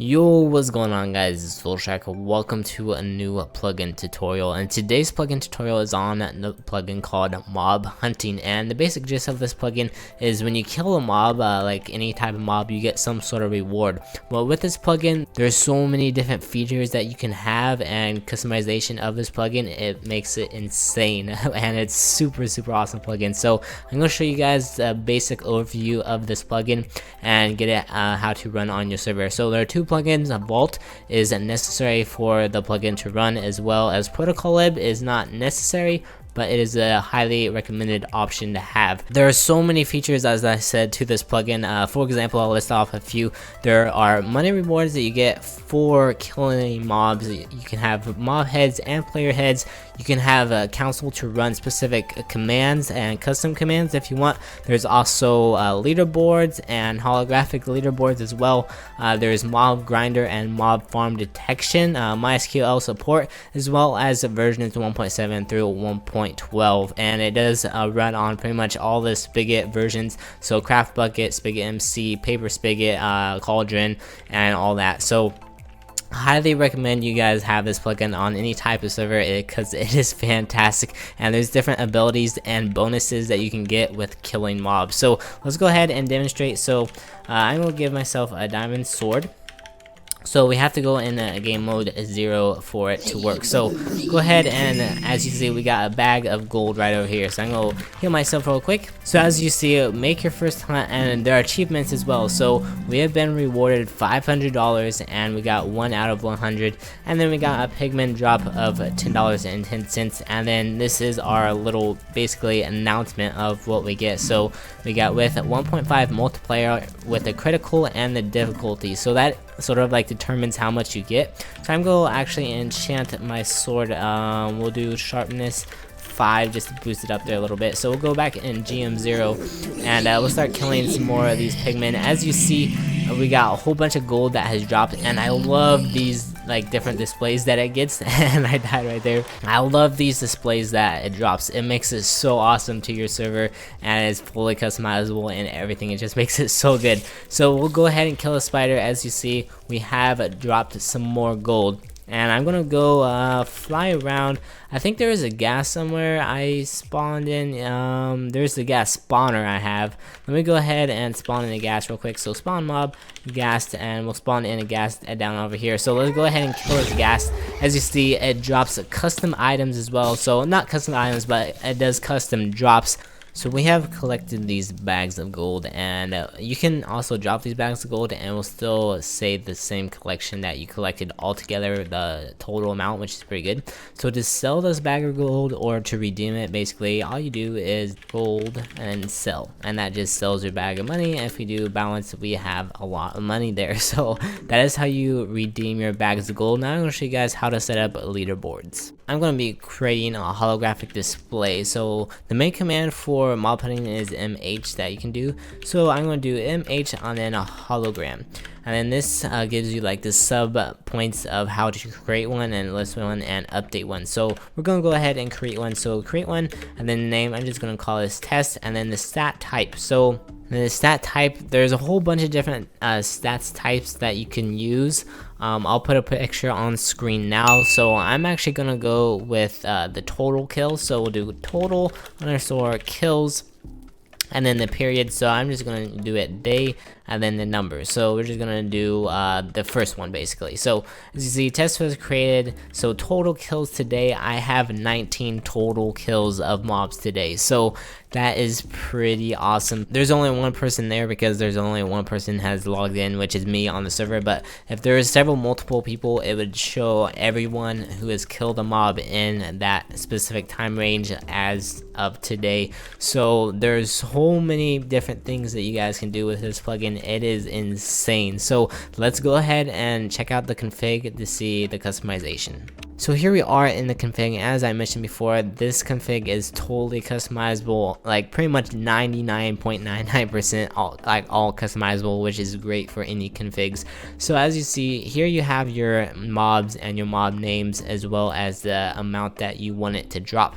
Yo, what's going on, guys? It's SoulStriker. Welcome to a new plugin tutorial, and today's plugin tutorial is on the plugin called Mob Hunting. And the basic gist of this plugin is when you kill a mob, like any type of mob, you get some sort of reward. Well, with this plugin, there's so many different features that you can have, and customization of this plugin, it makes it insane and it's super awesome plugin. So I'm going to show you guys a basic overview of this plugin and get it how to run on your server. So there are two plugins. Vault is necessary for the plugin to run, as well as Protocol Lib is not necessary, but it is a highly recommended option to have. There are so many features, as I said, to this plugin. For example, I'll list off a few. There are money rewards that you get for killing mobs. You can have mob heads and player heads. You can have a council to run specific commands and custom commands if you want. There's also leaderboards and holographic leaderboards as well. There's mob grinder and mob farm detection, MySQL support, as well as versions 1.7 through 1.12, and it does run on pretty much all the Spigot versions, so Craft Bucket, Spigot MC, Paper Spigot, Cauldron, and all that. So highly recommend you guys have this plugin on any type of server because it is fantastic, and there's different abilities and bonuses that you can get with killing mobs. So let's go ahead and demonstrate. So I'm going to give myself a diamond sword. So we have to go in game mode 0 for it to work. So go ahead, and as you see, we got a bag of gold right over here. So I'm gonna heal myself real quick. So as you see, make your first hunt, and there are achievements as well. So we have been rewarded $500, and we got 1 out of 100. And then we got a pigment drop of $10.10. And then this is our little basically announcement of what we get. So we got with 1.5 multiplier with the critical and the difficulty. So that sort of like determines how much you get. So I'm going to actually enchant my sword. We'll do sharpness 5 just to boost it up there a little bit. So we'll go back in GM0 and we'll start killing some more of these pigmen. As you see, we got a whole bunch of gold that has dropped, and I love these like different displays that it gets. And I died right there. I love these displays that it drops. It makes it so awesome to your server, and it's fully customizable and everything. It just makes it so good. So we'll go ahead and kill a spider. As you see, we have dropped some more gold, and I'm gonna go fly around. I think there is a gas somewhere I spawned in. There's the gas spawner I have. Let me go ahead and spawn in a gas real quick. So spawn mob, ghast, and we'll spawn in a ghast down over here. So let's go ahead and kill this ghast. As you see, it drops custom items as well. So not custom items, but it does custom drops. So we have collected these bags of gold, and you can also drop these bags of gold and we'll still say the same collection that you collected altogether, the total amount, which is pretty good. So to sell this bag of gold or to redeem it, basically all you do is gold and sell, and that just sells your bag of money. And if we do balance, we have a lot of money there. So that is how you redeem your bags of gold. Now I'm going to show you guys how to set up leaderboards. I'm going to be creating a holographic display. So the main command for mob hunting is MH that you can do. So I'm going to do MH and then a hologram. And then this gives you like the sub points of how to create one and list one and update one. So we're going to go ahead and create one. So create one, and then the name, I'm just going to call this test, and then the stat type. So the stat type, there's a whole bunch of different stats types that you can use. I'll put a picture on screen now. So I'm actually going to go with the total kills. So we'll do total underscore kills, and then the period. So I'm just going to do it day and then the numbers. So we're just going to do the first one basically. So as you see, test was created. So total kills today, I have 19 total kills of mobs today. So that is pretty awesome. There's only one person there because there's only one person has logged in, which is me on the server. But if there is multiple people, it would show everyone who has killed a mob in that specific time range as of today. So there's so many different things that you guys can do with this plugin. It is insane. So let's go ahead and check out the config to see the customization. So here we are in the config. As I mentioned before, this config is totally customizable, like pretty much 99.99% all customizable, which is great for any configs. So as you see here, you have your mobs and your mob names, as well as the amount that you want it to drop.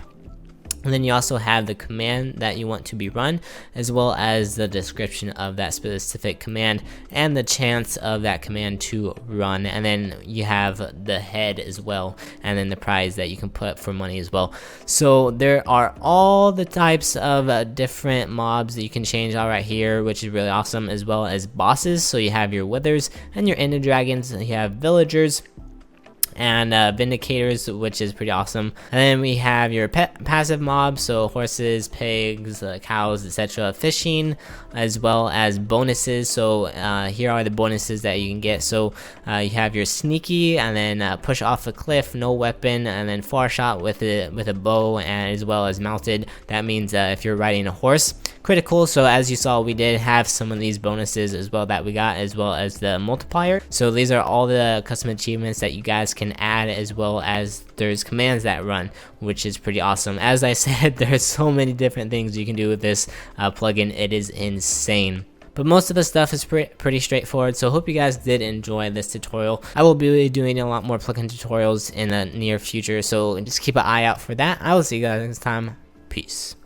And then you also have the command that you want to be run, as well as the description of that specific command and the chance of that command to run. And then you have the head as well, and then the prize that you can put for money as well. So there are all the types of different mobs that you can change all right here, which is really awesome, as well as bosses. So you have your withers and your ender dragons, and you have villagers and vindicators, which is pretty awesome. And then we have your passive mobs, so horses, pigs, cows, etc. Fishing, as well as bonuses. So here are the bonuses that you can get. So you have your sneaky, and then push off a cliff, no weapon, and then far shot with a bow, and as well as mounted. That means if you're riding a horse, critical. So as you saw, we did have some of these bonuses as well that we got, as well as the multiplier. So these are all the custom achievements that you guys can add, as well as there's commands that run, which is pretty awesome. As I said, there's so many different things you can do with this plugin. It is insane. But most of the stuff is pretty straightforward, so I hope you guys did enjoy this tutorial. I will be doing a lot more plugin tutorials in the near future, so just keep an eye out for that. I will see you guys next time. Peace.